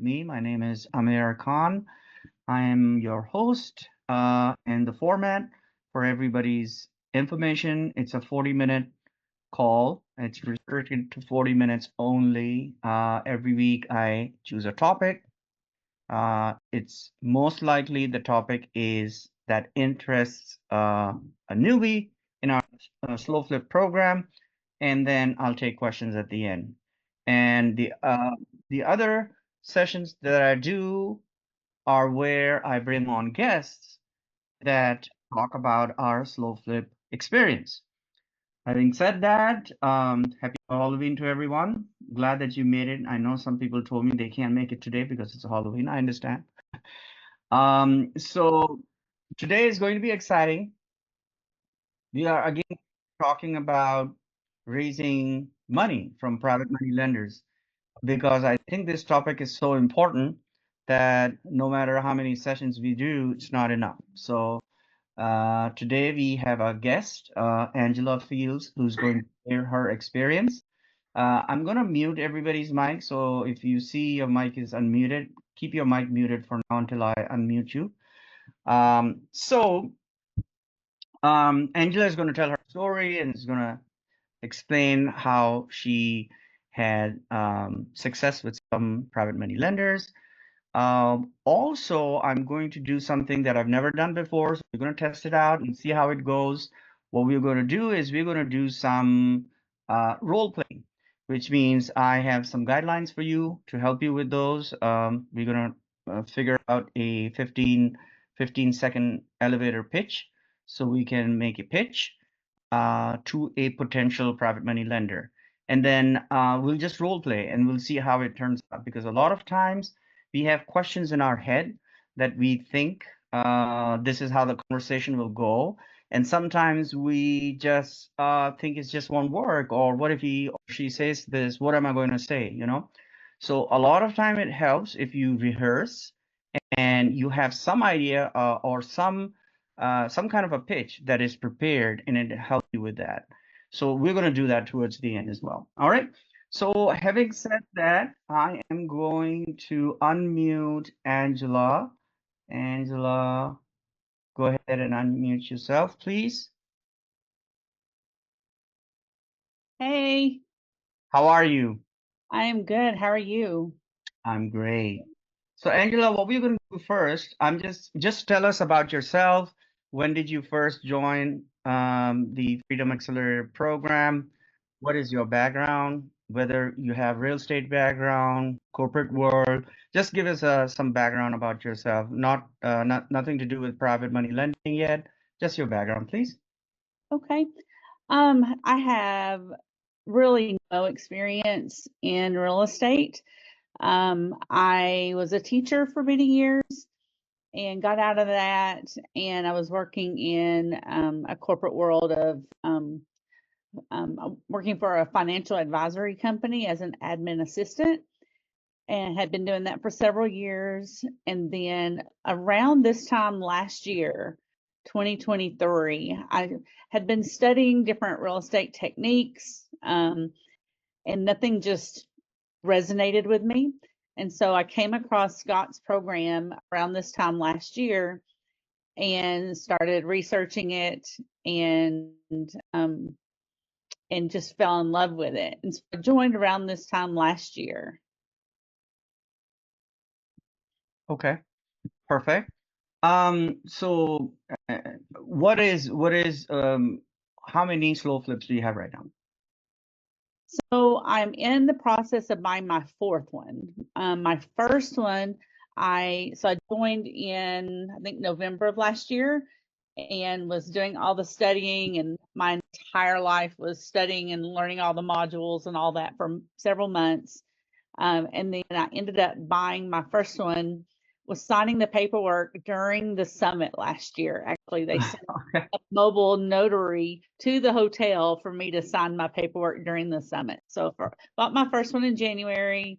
me. My name is Amir Khan. I am your host, and the format for everybody's information, it's a 40-minute call. It's restricted to 40 minutes only. Every week I choose a topic. It's most likely the topic is that interests a newbie in our SlowFlip program, and then I'll take questions at the end. And the other sessions that I do are where I bring on guests that talk about our SlowFlip experience. Having said that, happy Halloween to everyone. Glad that you made it. I know some people told me they can't make it today because it's Halloween. I understand. So today is going to be exciting. We are again talking about raising money from private money lenders because I think this topic is so important that no matter how many sessions we do, it's not enough. So today we have a guest, Angela Fields, who's going to share her experience. I'm going to mute everybody's mic, so if you see your mic is unmuted, keep your mic muted for now until I unmute you. Angela is going to tell her story and is going to explain how she had success with some private money lenders. Also, I'm going to do something that I've never done before. So we're going to test it out and see how it goes. What we're going to do is we're going to do some role playing, which means I have some guidelines for you to help you with those. We're going to figure out a 15-second elevator pitch so we can make a pitch to a potential private money lender. And then we'll just role play and we'll see how it turns out. Because a lot of times we have questions in our head that we think this is how the conversation will go. And sometimes we just think it's just one word, or what if he or she says this, what am I going to say, you know? So a lot of time it helps if you rehearse and you have some idea or some kind of a pitch that is prepared and it helps you with that. So we're going to do that towards the end as well. All right. So having said that, I am going to unmute Angela. Angela, go ahead and unmute yourself, please. Hey, How are you? I am good. How are you? I'm great. So Angela, what we're going to do first, I'm just tell us about yourself. When did you first join the Freedom Accelerator program? What is your background? Whether you have real estate background, corporate world, just give us some background about yourself. Not nothing to do with private money lending yet. Just your background, please. Okay. I have really no experience in real estate. I was a teacher for many years and got out of that, and I was working in a corporate world of working for a financial advisory company as an admin assistant, and had been doing that for several years. And then around this time last year, 2023, I had been studying different real estate techniques, and nothing just resonated with me. And so I came across Scott's program around this time last year and started researching it, and um, and just fell in love with it. And so I joined around this time last year. Okay, perfect. So what is how many slow flips do you have right now? So I'm in the process of buying my fourth one. My first one, I joined in, I think, November of last year, and was doing all the studying, and my entire life was studying and learning all the modules and all that for several months. And then I ended up buying my first one, was signing the paperwork during the summit last year. Actually, they sent Okay. a mobile notary to the hotel for me to sign my paperwork during the summit. So bought my first one in January,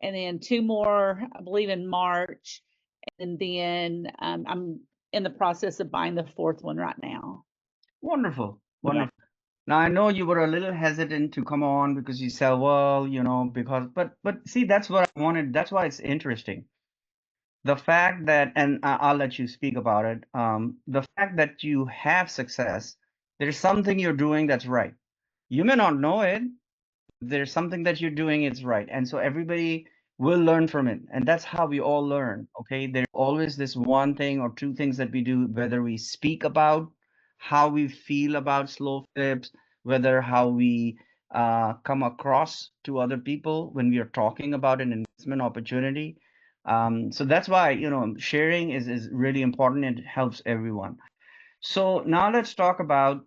and then two more, I believe, in March. And then I'm in the process of buying the fourth one right now. Wonderful, Yeah. wonderful. Now I know you were a little hesitant to come on because you said, well, because but see, that's what I wanted. That's why it's interesting. The fact that, and I'll let you speak about it. The fact that you have success, there's something you're doing that's right. You may not know it, there's something that you're doing it's right, and so everybody will learn from it, and that's how we all learn. Okay, there's always this one thing or two things that we do, whether we speak about how we feel about slow flips, whether how we come across to other people when we are talking about an investment opportunity. So that's why sharing is really important and it helps everyone. So now let's talk about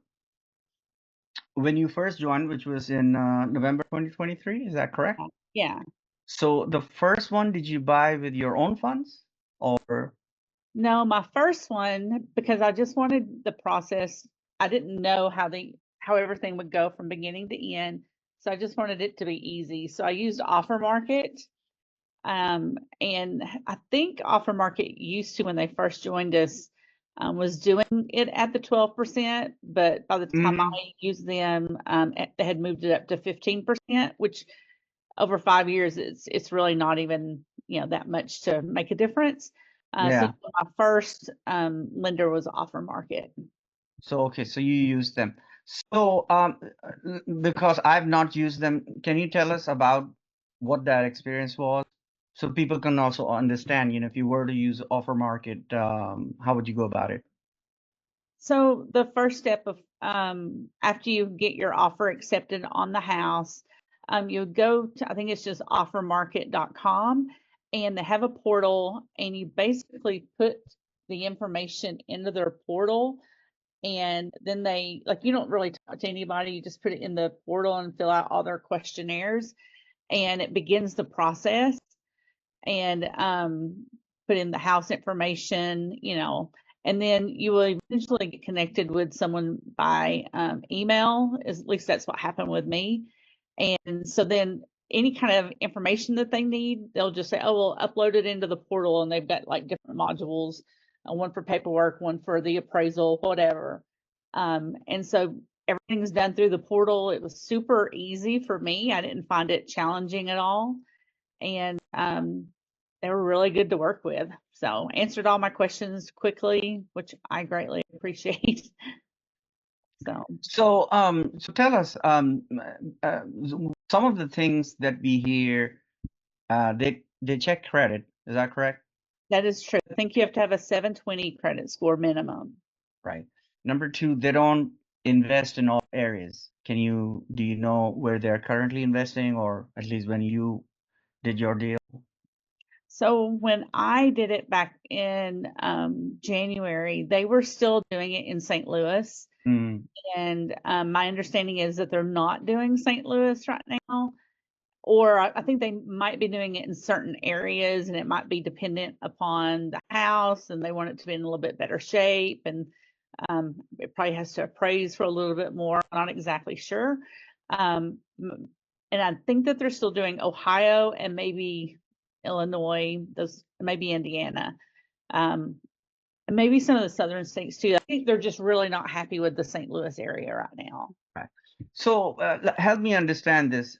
when you first joined, which was in November 2023, is that correct? Yeah. So the first one, did you buy with your own funds or? No, my first one, because I just wanted the process. I didn't know how everything would go from beginning to end. So I just wanted it to be easy. So I used Offer Market. And I think Offer Market used to, when they first joined us, was doing it at the 12%, but by the time Mhm. I used them, they had moved it up to 15%, which over 5 years, it's really not even, that much to make a difference. So Yeah. my first lender was Offer Market. So okay, so you use them. So because I've not used them, can you tell us about what that experience was so people can also understand, if you were to use offer market, how would you go about it? So the first step of after you get your offer accepted on the house, you go to, I think it's just offermarket.com, and they have a portal, and you basically put the information into their portal, and then they, like, you don't really talk to anybody, you just put it in the portal and fill out all their questionnaires, and it begins the process. And put in the house information, and then you will eventually get connected with someone by email. At least that's what happened with me. And so then any kind of information that they need, they'll just say, "Oh, we'll upload it into the portal," and they've got like different modules, one for paperwork, one for the appraisal, whatever. And so everything's done through the portal. It was super easy for me. I didn't find it challenging at all, and they were really good to work with. So answered all my questions quickly, which I greatly appreciate. So So tell us, some of the things that we hear, they check credit. Is that correct? that is true. I think you have to have a 720 credit score minimum. Right. Number two, they don't invest in all areas. Do you know where they're currently investing, or at least when you did your deal? So when I did it back in January, they were still doing it in St. Louis. Mm, And my understanding is that they're not doing St. Louis right now. Or I think they might be doing it in certain areas, and it might be dependent upon the house, and they want it to be in a little bit better shape, and it probably has to appraise for a little bit more. I'm not exactly sure. And I think that they're still doing Ohio and maybe Illinois, those maybe Indiana, um, and maybe some of the southern states too. I think they're just really not happy with the St. Louis area right now. right. So help me understand this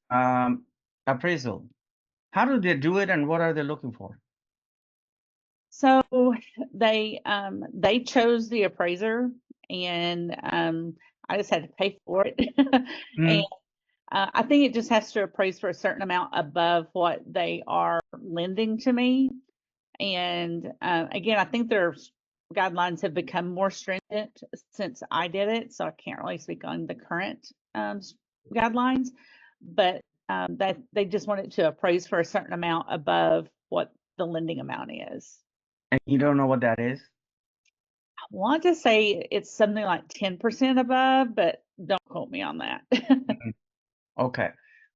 appraisal. How do they do it, and what are they looking for? So they chose the appraiser, and I just had to pay for it. And Mm, I think it just has to appraise for a certain amount above what they are lending to me. And again, I think their guidelines have become more stringent since I did it, so I can't really speak on the current guidelines. But that they just want it to appraise for a certain amount above what the lending amount is. and you don't know what that is? I want to say it's something like 10% above, but don't quote me on that. Mhm. Okay.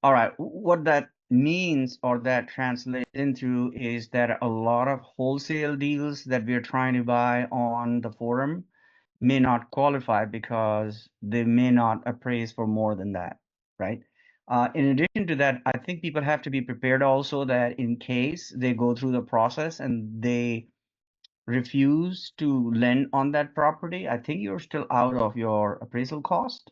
All right. What that means or that translates into is that a lot of wholesale deals that we're trying to buy on the forum may not qualify because they may not appraise for more than that, right? In addition to that, I think people have to be prepared also that in case they go through the process and they refuse to lend on that property, I think you're still out of your appraisal cost.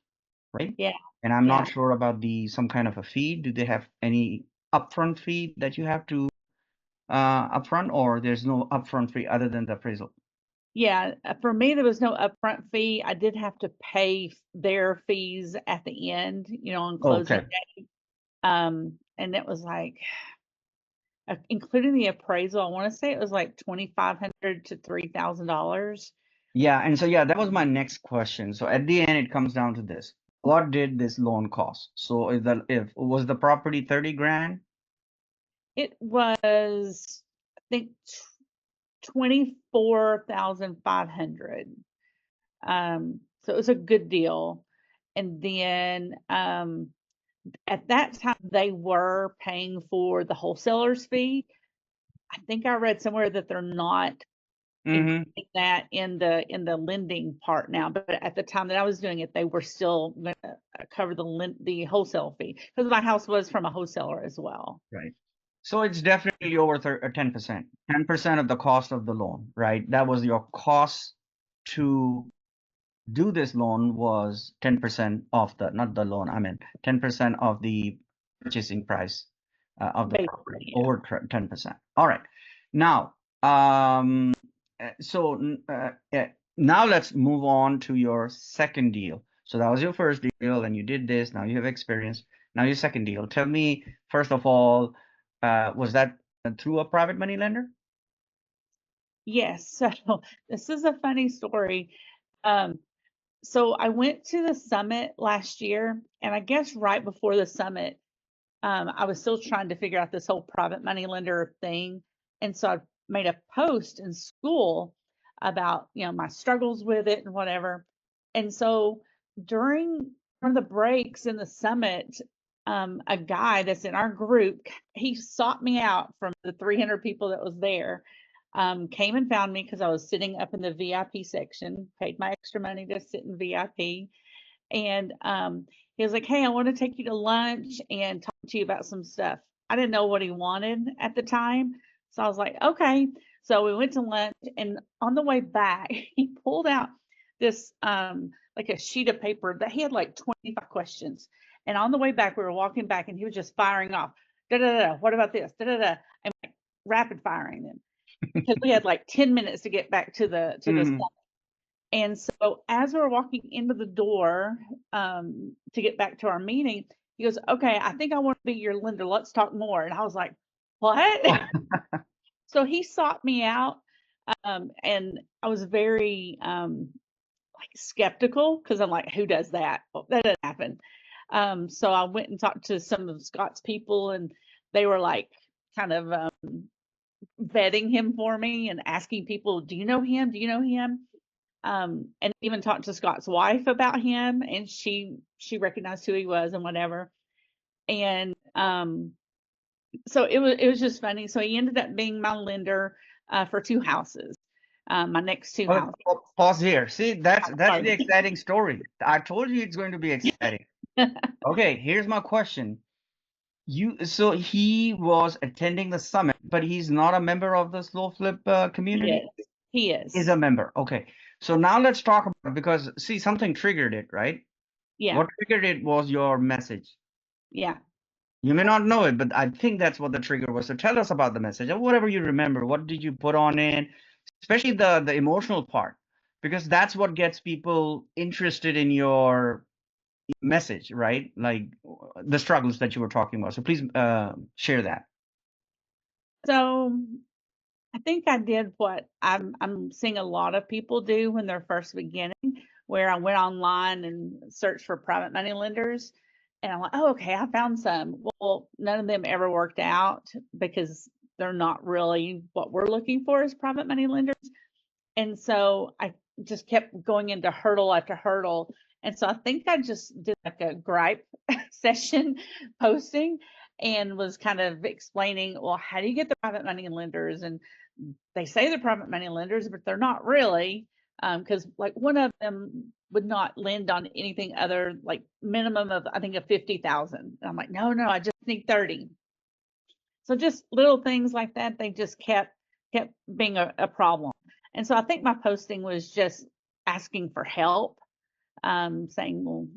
right? Yeah. And I'm Yeah. not sure about some kind of a fee. Do they have any upfront fee that you have to upfront, or there's no upfront fee other than the appraisal? Yeah. For me, there was no upfront fee. I did have to pay their fees at the end, on closing Okay. day. And it was like, including the appraisal, I want to say it was like $2,500 to $3,000. Yeah, and so yeah, that was my next question. So at the end, it comes down to this: what did this loan cost? So if was the property 30 grand? It was, I think, 24,500. So it was a good deal. And then at that time they were paying for the wholesaler's fee. I think I read somewhere that they're not Mm-hmm. including that in the lending part now, but at the time that I was doing it, they were still going to cover the wholesale fee because my house was from a wholesaler as well. Right. So it's definitely over 10%. 10% of the cost of the loan, right? That was your cost to do this loan was 10% of not the loan, I mean 10% of the purchasing price of the property, Basically, yeah. over 10%. All right. Now, so now let's move on to your second deal. So that was your first deal, and you did this. Now you have experience. Now your second deal. Tell me, first of all, was that through a private money lender? Yes. So this is a funny story. Um, so I went to the summit last year, and I guess right before the summit, I was still trying to figure out this whole private money lender thing. And so I made a post in school about, my struggles with it and whatever. And so during one of the breaks in the summit, a guy that's in our group, he sought me out from the 300 people that was there, came and found me because I was sitting up in the VIP section, paid my extra money to sit in VIP. And he was like, "Hey, I want to take you to lunch and talk to you about some stuff." I didn't know what he wanted at the time. So I was like, "Okay." So we went to lunch, and on the way back, he pulled out this like a sheet of paper that he had like 25 questions. And on the way back, we were walking back, and he was just firing off. Da da da. What about this? Da da da. And like, rapid firing them because we had like 10 minutes to get back to the Mhm. and so as we were walking into the door to get back to our meeting, he goes, "Okay, I think I want to be your lender. Let's talk more." And I was like, "What?" So he sought me out, and I was very like skeptical because I'm like, "Who does that? Well, that doesn't happen." So I went and talked to some of Scott's people, and they were like kind of vetting him for me and asking people, "Do you know him? Do you know him?" And even talked to Scott's wife about him, and she recognized who he was and whatever. And so it was just funny. So he ended up being my lender for two houses, my next two Oh, houses. pause here. See, that's the Sorry. exciting story. I told you it's going to be exciting. Okay, here's my question. So he was attending the summit, but he's not a member of the slow flip He community. is. He Is is. a member. Okay. So now let's talk about, because see, something triggered it, right? Yeah. What triggered it was your message. Yeah. You may not know it, but I think that's what the trigger was. So tell us about the message, or whatever you remember. What did you put on it? Especially the emotional part, because that's what gets people interested in your message, right? Like the struggles that you were talking about. So please share that. So I think I did what I'm seeing a lot of people do when they're first beginning, where I went online and searched for private money lenders, and I'm like, "Oh, okay, I found some." Well, none of them ever worked out because they're not really what we're looking for as private money lenders. And so I just kept going into hurdle after hurdle. And so I think I just did like a gripe session posting and was kind of explaining, well, how do you get the private money lenders? And they say they're private money lenders, but they're not really. Because like one of them would not lend on anything other like minimum of I think of 50,000. And I'm like, no, I just need 30. So just little things like that, they just kept being a problem. And so I think my posting was just asking for help, saying, well,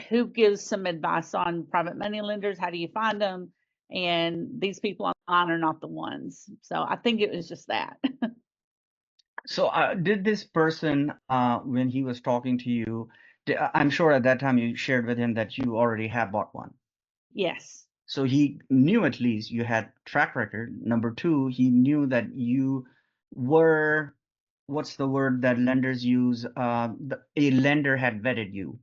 who gives some advice on private money lenders? How do you find them? And these people online are not the ones. So I think it was just that. So, did this person, when he was talking to you, I'm sure at that time you shared with him that you already have bought one. Yes. So he knew at least you had track record. Number two, he knew that you were, what's the word that lenders use? A lender had vetted you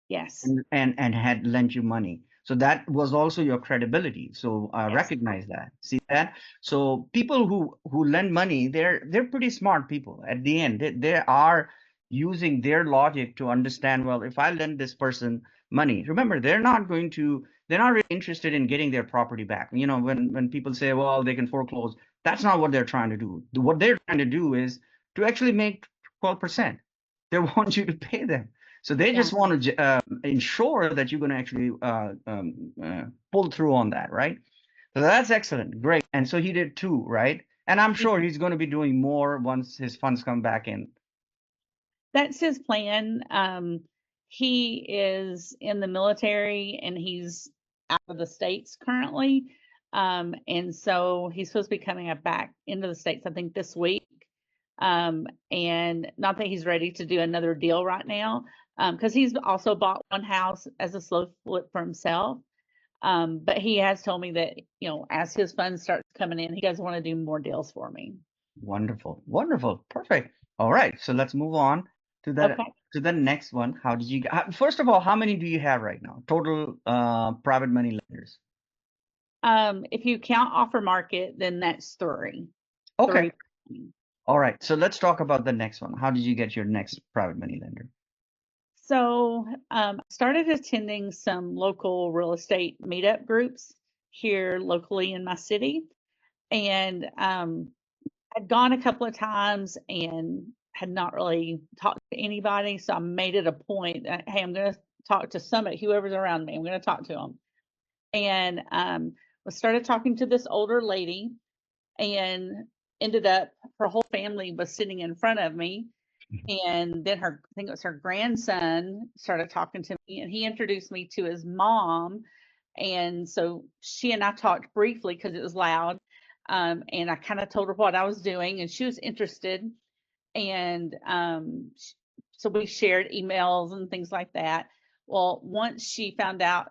Yes. and had lent you money. So that was also your credibility. So Yes. recognize that. See that? So people who lend money, they're pretty smart people. At the end, they are using their logic to understand, well, if I lend this person money, remember, they're not really interested in getting their property back. You know, when people say, well, they can foreclose, that's not what they're trying to do. What they're trying to do is to actually make 12%. They want you to pay them. So they Yeah. just want to ensure that you're going to actually pull through on that, right? So that's excellent, great. And so he did too, right? And I'm sure he's going to be doing more once his funds come back in. That's his plan. He is in the military and he's out of the States currently. And so he's supposed to be coming back into the States, I think, this week. And not that he's ready to do another deal right now, because he's also bought one house as a slow flip for himself. But he has told me that, as his funds start coming in, he does want to do more deals for me. Wonderful, wonderful, perfect. All right, so let's move on to Okay. the next one. How did you first of all, how many do you have right now? Total private money lenders. If you count offer market, then that's three. Okay. Three. All right. So let's talk about the next one. How did you get your next private money lender? So I started attending some local real estate meetup groups here locally in my city. And I'd gone a couple of times and had not really talked to anybody. So I made it a point that, hey, I'm going to talk to somebody, whoever's around me, I'm going to talk to them. And I started talking to this older lady and ended up, her whole family was sitting in front of me. And then I think it was her grandson started talking to me and he introduced me to his mom. And so she and I talked briefly because it was loud. And I kind of told her what I was doing and she was interested. And so we shared emails and things like that. Well, once she found out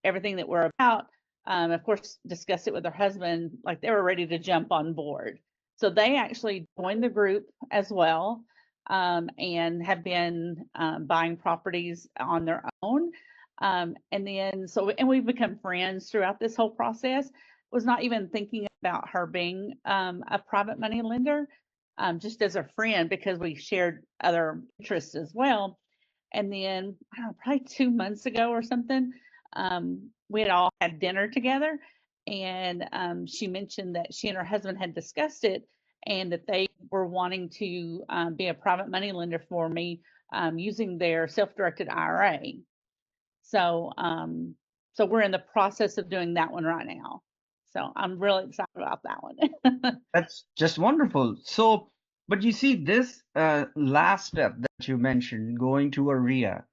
everything that we're about, of course, discussed it with her husband, like they were ready to jump on board. So they actually joined the group as well, and have been buying properties on their own. And we've become friends throughout this whole process. Was not even thinking about her being a private money lender, just as a friend because we shared other interests as well. And then, I don't know, probably 2 months ago or something, we had all had dinner together, and she mentioned that she and her husband had discussed it and that they were wanting to be a private money lender for me, using their self-directed IRA. So, so we're in the process of doing that one right now. So I'm really excited about that one. That's just wonderful. So, but you see, this last step that you mentioned, going to a RIA,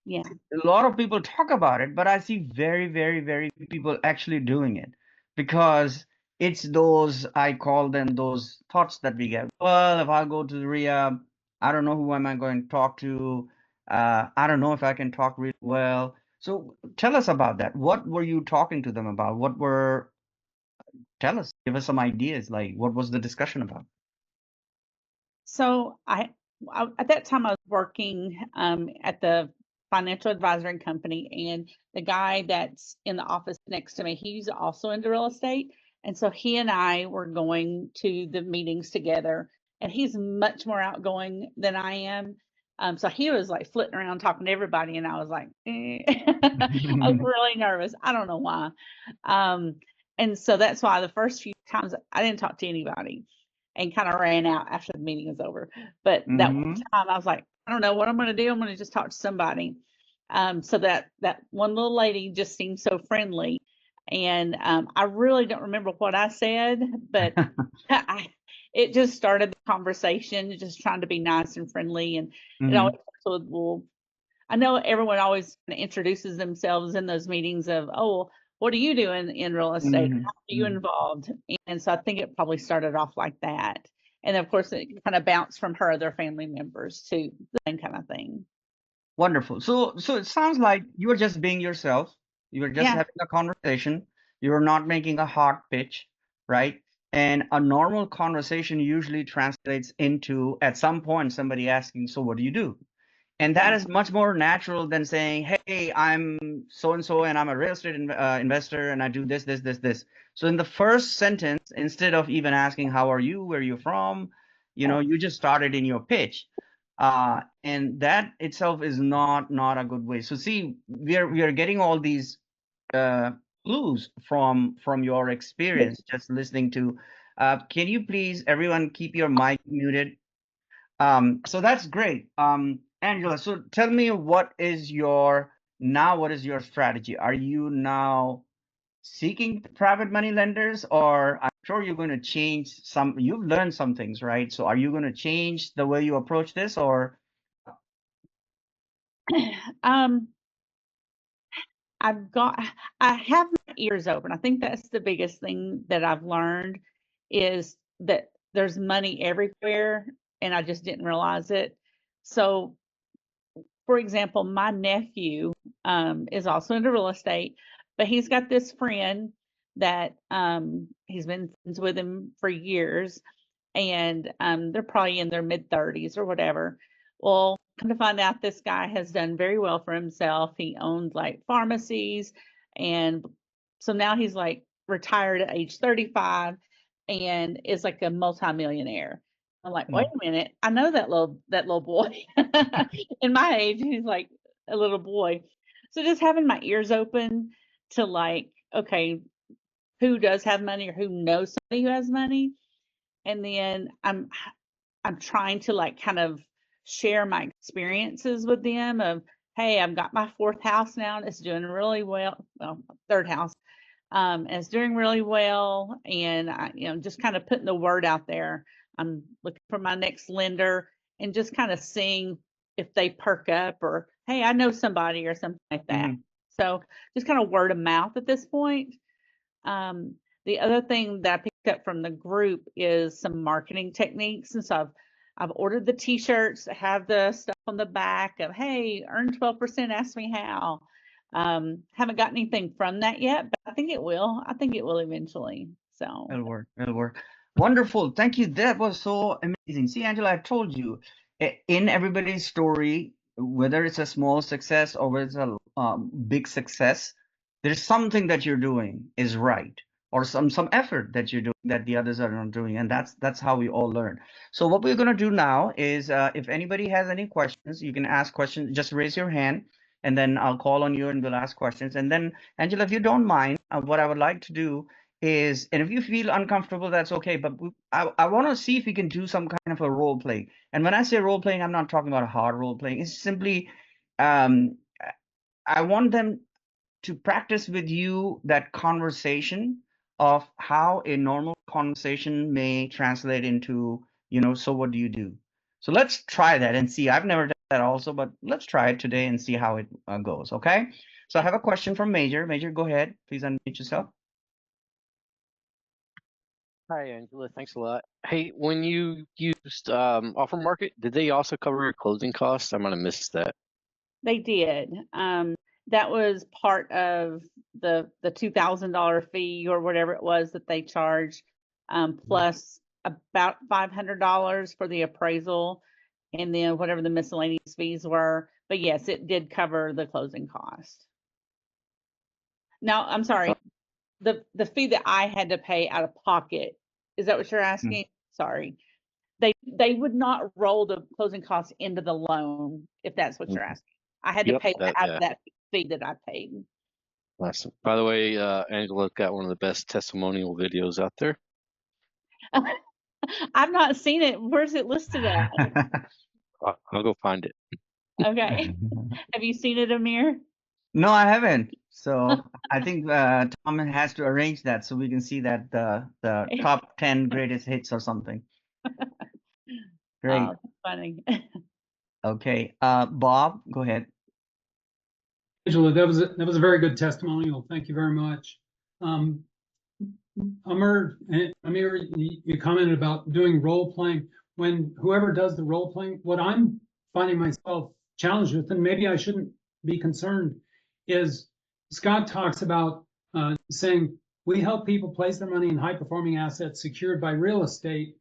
Yeah. a lot of people talk about it, but I see very, very, very few people actually doing it because it's those, I call them those thoughts that we get. Well, if I go to the RIA, I don't know who am I going to talk to. I don't know if I can talk really well. So tell us about that. What were you talking to them about? Tell us, give us some ideas. Like, what was the discussion about? So at that time I was working at the financial advisory company, and the guy that's in the office next to me, he's also into real estate, and so he and I were going to the meetings together. And he's much more outgoing than I am. So he was like flitting around talking to everybody, and I was like, eh. I was really nervous. I don't know why. Um, and so that's why the first few times I didn't talk to anybody and kind of ran out after the meeting was over. But that one Hmm. time I was like, I don't know what I'm going to do. I'm going to just talk to somebody. So that one little lady just seemed so friendly. And I really don't remember what I said, but it just started the conversation, just trying to be nice and friendly. And it always Hmm. starts with, well, I know everyone always kinda introduces themselves in those meetings of, "Oh, what do you do in real estate? Mhm, How are you mhm. involved?" And so I think it probably started off like that. And of course, it kinda bounced from her other family members to the same kinda thing. Wonderful. So it sounds like you were just being yourself. You were just Yeah, having a conversation. You were not making a hot pitch, right? And a normal conversation usually translates into, at some point, somebody asking, "So what do you do?" And that yeah, is much more natural than saying, "Hey, I'm so and so, and I'm a real estate investor, and I do this, this, this, this." So in the first sentence, instead of even asking, "How are you? Where are you from?" yeah. You just started in your pitch, and that itself is not a good way. So see, we are getting all these uh, clues from your experience, just listening to. Can you please, everyone, keep your mic muted? So that's great. Angela, so tell me what is your strategy? Are you now seeking private money lenders, or I'm sure you're going to change you've learned some things, right? So are you going to change the way you approach this, or Um, I've got I have my ears open. I think that's the biggest thing that I've learned is that there's money everywhere, and I just didn't realize it. So, for example, my nephew, is also into real estate, but he's got this friend that, he's been friends with him for years, and they're probably in their mid 30s or whatever. Well, come to find out, this guy has done very well for himself. He owned like pharmacies, and so now he's like retired at age 35 and is like a multimillionaire. I'm like, wait Mm, a minute, I know that little boy. In my age, he's like a little boy. So just having my ears open to like, okay, who does have money or who knows somebody who has money, and then I'm trying to, like, kind of share my experiences with them of, "Hey, I've got my 4th house now, and it's doing really well, 3rd house, and it's doing really well," and just kinda putting the word out there. I'm looking for my next lender and just kinda seeing if they perk up or, "Hey, I know somebody," or something like that. mhm, So, just kinda word of mouth at this point. The other thing that I picked up from the group is some marketing techniques. And so I've ordered the t-shirts that have the stuff on the back of, hey, earn 12%, ask me how. Haven't got anything from that yet, but I think it will. I think it will eventually. So it'll work. It'll work. Wonderful. Thank you. That was so amazing. See, Angela, I told you, in everybody's story, whether it's a small success or whether it's a big success, there's something that you're doing is right, or some effort that you're doing that the others are not doing, and that's how we all learn. So what we're gonna do now is, if anybody has any questions, you can ask questions. Just raise your hand, and then I'll call on you and we'll ask questions. And then, Angela, if you don't mind, what I would like to do is, and if you feel uncomfortable, that's okay, but I want to see if we can do some kind of a role play. And when I say role playing, I'm not talking about a hard role playing. It's simply, um, I want them to practice with you that conversation of how a normal conversation may translate into, so what do you do? So let's try that and see. I've never done that also, but let's try it today and see how it goes. Okay. So I have a question from Major. Major, go ahead. Please unmute yourself. Hi, Angela. Thanks a lot. Hey, when you used Offer Market, did they also cover your closing costs? I might have missed that. they did. That was part of the $2,000 fee or whatever it was that they charge, plus about $500 for the appraisal, and then whatever the miscellaneous fees were. But yes, it did cover the closing cost. Now, I'm Uh, sorry, the fee that I had to pay out of pocket, is that what you're Mm, asking? Sorry. They would not roll the closing costs into the loan, if that's what you're mhm. asking. I had to Yep, pay that that out of yeah. that fee that I paid. Awesome. By the way, Angela got one of the best testimonial videos out there. I've not seen it. Where's it listed at? I'll go find it. Okay. Have you seen it, Amir? No, I haven't. So I think Tom has to arrange that so we can see that the top 10 greatest hits or something. Great. Oh, that's funny. Okay. Bob, go ahead. Angela, that was a very good testimonial. Thank you very much. Amir, you commented about doing role playing. When whoever does the role playing, what I'm finding myself challenged with, and maybe I shouldn't be concerned, is Scott talks about saying we help people place their money in high performing assets secured by real estate.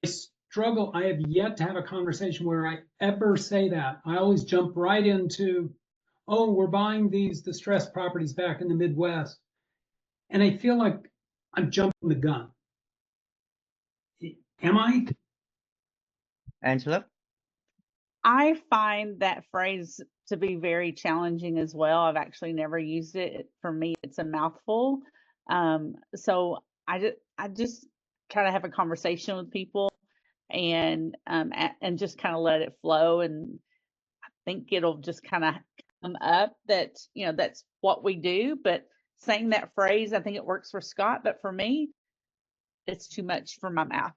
I struggle. I have yet to have a conversation where I ever say that. I always jump right into, oh, we're buying these distressed properties back in the Midwest. And I feel like I'm jumping the gun. Am I? Angela? I find that phrase to be very challenging as well. I've actually never used it. For me, it's a mouthful. So I just try to have a conversation with people and just kind of let it flow. And I think it'll just kind of come up that, that's what we do. But saying that phrase, I think it works for Scott, but for me, it's too much for my mouth.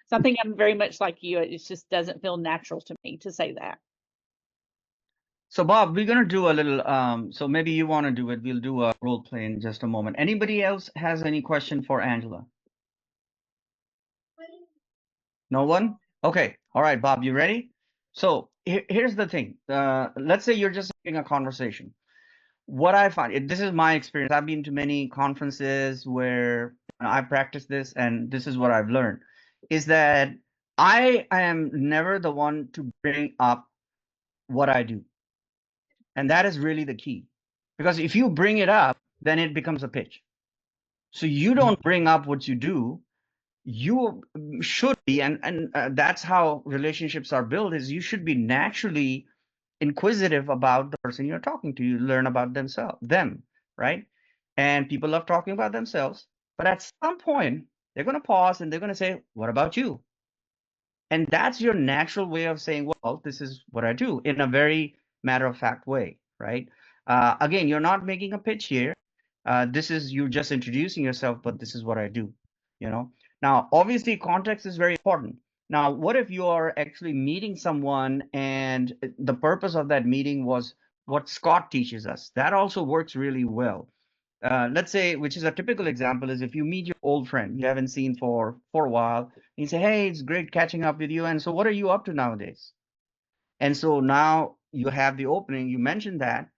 So I think I'm very much like you. It just doesn't feel natural to me to say that. So Bob, we're gonna do a little, so maybe you want to do it. We'll do a role play in just a moment. Anybody else has any question for Angela? No one? Okay. All right, Bob, you ready? So here's the thing. Let's say you're just having a conversation. What I find, this is my experience. I've been to many conferences where I practice this, and this is what I've learned, is that I am never the one to bring up what I do. And that is really the key. Because if you bring it up, then it becomes a pitch. So you don't bring up what you do. You should be, and that's how relationships are built, is you should be naturally inquisitive about the person you're talking to. You learn about them, right? And people love talking about themselves. But at some point, they're going to pause and they're going to say, what about you? And that's your natural way of saying, well, this is what I do, in a very matter of fact way, right? Again, you're not making a pitch here. This is you just introducing yourself, but this is what I do, you know? Now, obviously, context is very important. Now, what if you are actually meeting someone and the purpose of that meeting was what Scott teaches us? That also works really well. Let's say, which is a typical example, is if you meet your old friend you haven't seen for a while, and you say, hey, it's great catching up with you. And so what are you up to nowadays? And so now you have the opening, you mentioned that.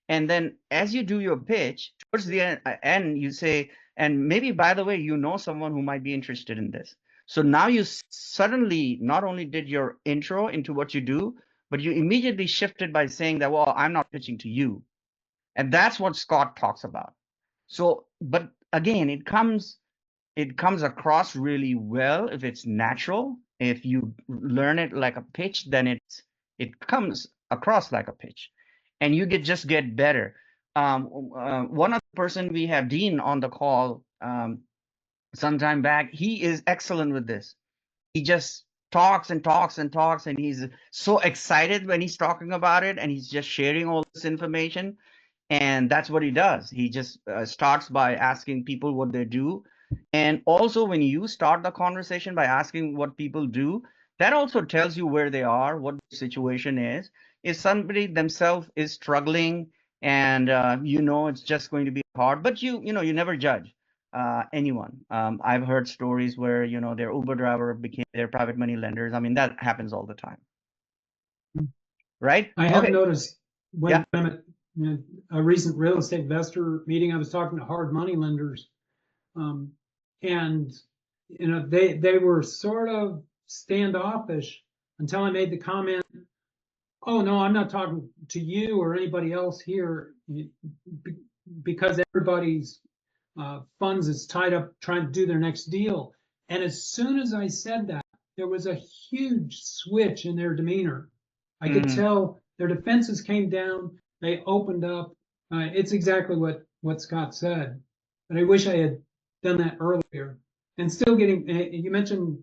And then as you do your pitch, towards the end you say, and maybe, by the way, you know someone who might be interested in this. So now you suddenly not only did your intro into what you do, but you immediately shifted by saying that, well, I'm not pitching to you. And that's what Scott talks about. So, but again, it comes across really well if it's natural. If you learn it like a pitch, then it comes across like a pitch, and you just get better. One other person, we have Dean on the call some time back. He is excellent with this. He just talks and talks and talks, and he's so excited when he's talking about it, and he's just sharing all this information. And that's what he does. He just starts by asking people what they do. And also, when you start the conversation by asking what people do, that also tells you where they are, what the situation is. If somebody themselves is struggling, and it's just going to be hard, but you never judge anyone. I've heard stories where their Uber driver became their private money lenders. I mean, that happens all the time, right? I have Okay. noticed when Yeah. I'm at a recent real estate investor meeting, I was talking to hard money lenders, and they were sort of standoffish until I made the comment, oh no, I'm not talking to you or anybody else here, because everybody's funds is tied up trying to do their next deal. And as soon as I said that, there was a huge switch in their demeanor. I could tell their defenses came down. They opened up. It's exactly what Scott said. But I wish I had done that earlier. And still getting, you mentioned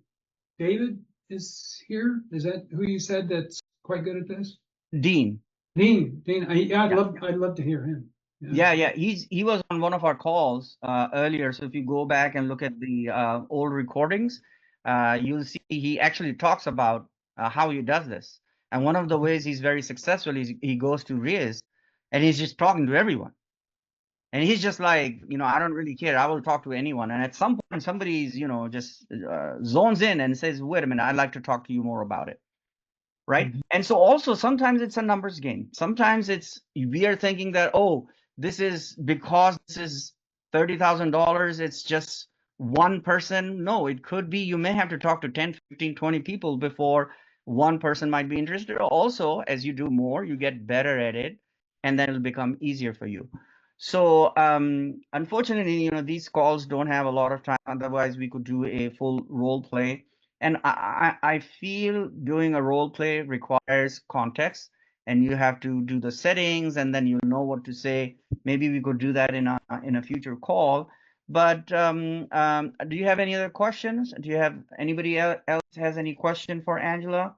David is here. Is that who you said that's quite good at this? Dean. Dean. I'd love to hear him. Yeah. He was on one of our calls earlier. So if you go back and look at the old recordings, you'll see he actually talks about how he does this. And one of the ways he's very successful is he goes to Riz and he's just talking to everyone. And he's just like, I don't really care. I will talk to anyone. And at some point, somebody's, just zones in and says, wait a minute, I'd like to talk to you more about it. Right. And so also sometimes it's a numbers game. Sometimes we are thinking that, oh, this is because this is $30,000. It's just one person. No, it could be you may have to talk to 10, 15, 20 people before one person might be interested. Also, as you do more, you get better at it, and then it'll become easier for you. So unfortunately, these calls don't have a lot of time. Otherwise, we could do a full role play. And I feel doing a role play requires context, and you have to do the settings, and then you know what to say. Maybe we could do that in a future call. But do you have any other questions? Do you have anybody else has any question for Angela?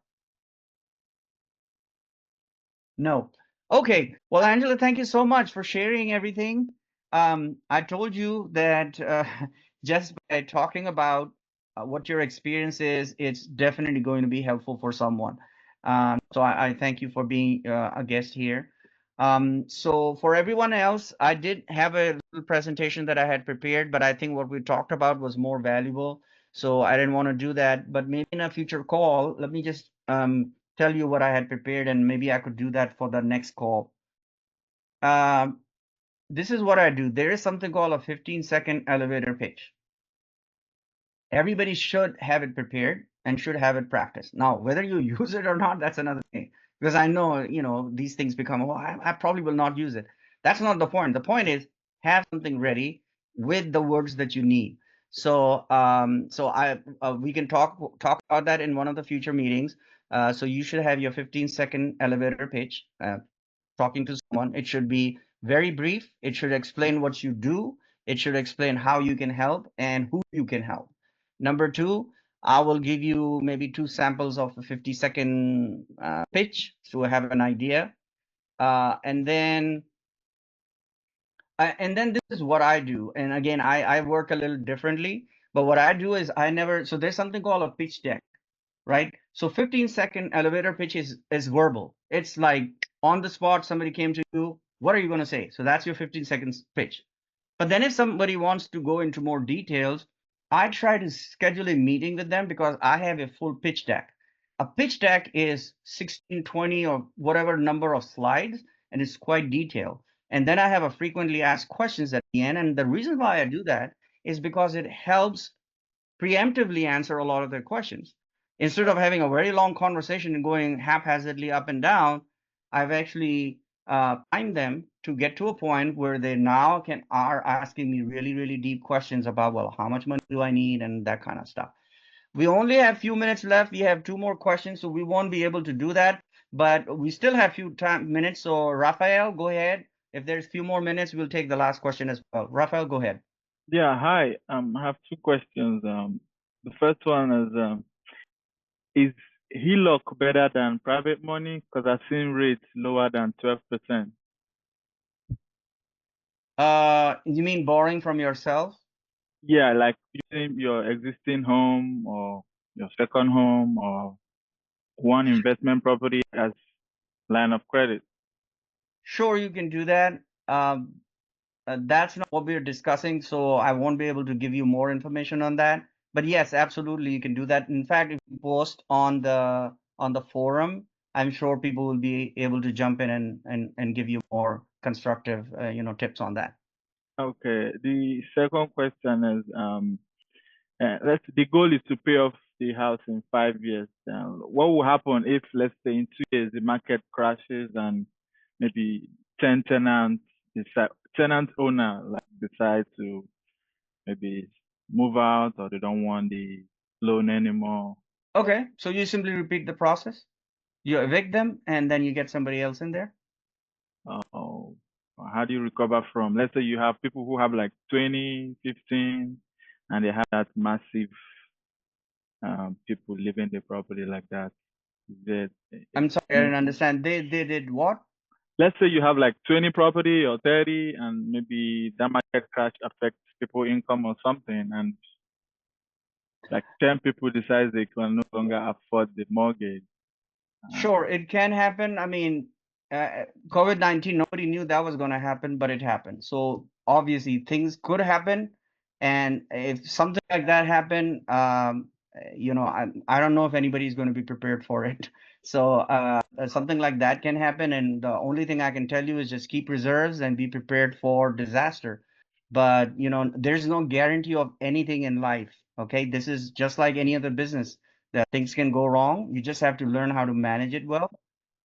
No. Okay. Well, Angela, thank you so much for sharing everything. I told you that just by talking about what your experience is, it's definitely going to be helpful for someone. So I thank you for being a guest here. So for everyone else, I did have a little presentation that I had prepared, but I think what we talked about was more valuable. So I didn't want to do that. But maybe in a future call, let me just tell you what I had prepared, and maybe I could do that for the next call. This is what I do. There is something called a 15-second elevator pitch. Everybody should have it prepared and should have it practiced. Now, whether you use it or not, that's another thing. Because I know, these things become, oh, I probably will not use it. That's not the point. The point is have something ready with the words that you need. So, we can talk about that in one of the future meetings. So you should have your 15-second elevator pitch. Talking to someone, it should be very brief. It should explain what you do. It should explain how you can help and who you can help. Number two, I will give you maybe 2 samples of a 50-second pitch to have an idea. And then this is what I do. And again, I work a little differently. But what I do is so there's something called a pitch deck, right? So 15-second elevator pitch is verbal. It's like on the spot, somebody came to you, what are you going to say? So that's your 15 seconds pitch. But then if somebody wants to go into more details, I try to schedule a meeting with them because I have a full pitch deck. A pitch deck is 16, 20 or whatever number of slides, and it's quite detailed. And then I have a frequently asked questions at the end. And the reason why I do that is because it helps preemptively answer a lot of their questions. Instead of having a very long conversation and going haphazardly up and down, I've actually timed them to get to a point where they now are asking me really, really deep questions about, well, how much money do I need and that kind of stuff. We only have a few minutes left. We have 2 more questions, so we won't be able to do that. But we still have a few minutes. So Rafael, go ahead. If there's a few more minutes, we'll take the last question as well. Rafael, go ahead. Yeah, hi. I have 2 questions. The first one is HELOC better than private money? Because I've seen rates lower than 12%. You mean borrowing from yourself? Yeah, like using your existing home or your second home or one investment property as line of credit. Sure, you can do that. That's not what we're discussing, so I won't be able to give you more information on that. But yes, absolutely, you can do that. In fact, if you post on the forum, I'm sure people will be able to jump in and give you more constructive, tips on that. Okay. The second question is, the goal is to pay off the house in 5 years. What will happen if, let's say, in 2 years the market crashes and maybe 10 tenants tenant owner decide to maybe move out, or they don't want the loan anymore? Okay, so you simply repeat the process. You evict them, and then you get somebody else in there. Oh, how do you recover from? Let's say you have people who have like 20, 15, and they have that massive people living the property like that. I'm sorry, I didn't understand. They did what? Let's say you have like 20 property or 30, and maybe that market crash affects people income or something, and like 10 people decide they can no longer afford the mortgage. Sure, it can happen. I mean, COVID-19, nobody knew that was going to happen, but it happened. So obviously things could happen. And if something like that happened, I don't know if anybody's going to be prepared for it. So something like that can happen. And the only thing I can tell you is just keep reserves and be prepared for disaster. But, there's no guarantee of anything in life. Okay, this is just like any other business that things can go wrong. You just have to learn how to manage it well,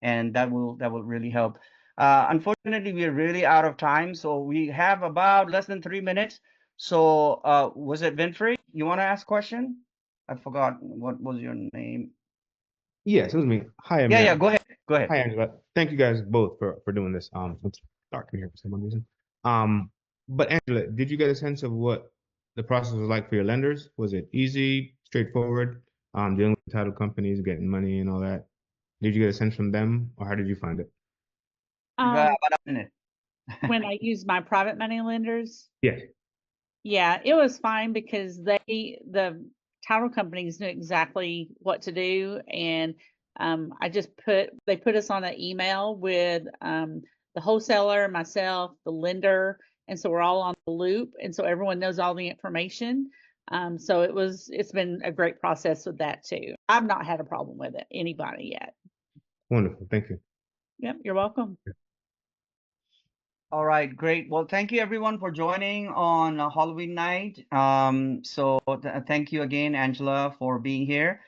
and that will really help. Unfortunately, we are really out of time, so we have about less than 3 minutes. So was it Winfrey? You want to ask a question? I forgot what was your name. Yes, it was me. Hi, Yeah, Amir. go ahead. Go ahead. Hi, Angela. Thank you guys both for doing this. It's dark in here for some reason. But Angela, did you get a sense of what the process was like for your lenders? Was it easy, straightforward, dealing with title companies, getting money and all that? Did you get a sense from them, or how did you find it? You got Um, about a minute. when I use my private money lenders, Yes. yeah, it was fine because the title companies knew exactly what to do. And they put us on an email with the wholesaler, myself, the lender. And so we're all on the loop. And so everyone knows all the information. So it's been a great process with that too. I've not had a problem with it, anybody yet. Wonderful. Thank you. Yep, you're welcome. All right, great. Well, thank you everyone for joining on Halloween night. So thank you again, Angela, for being here.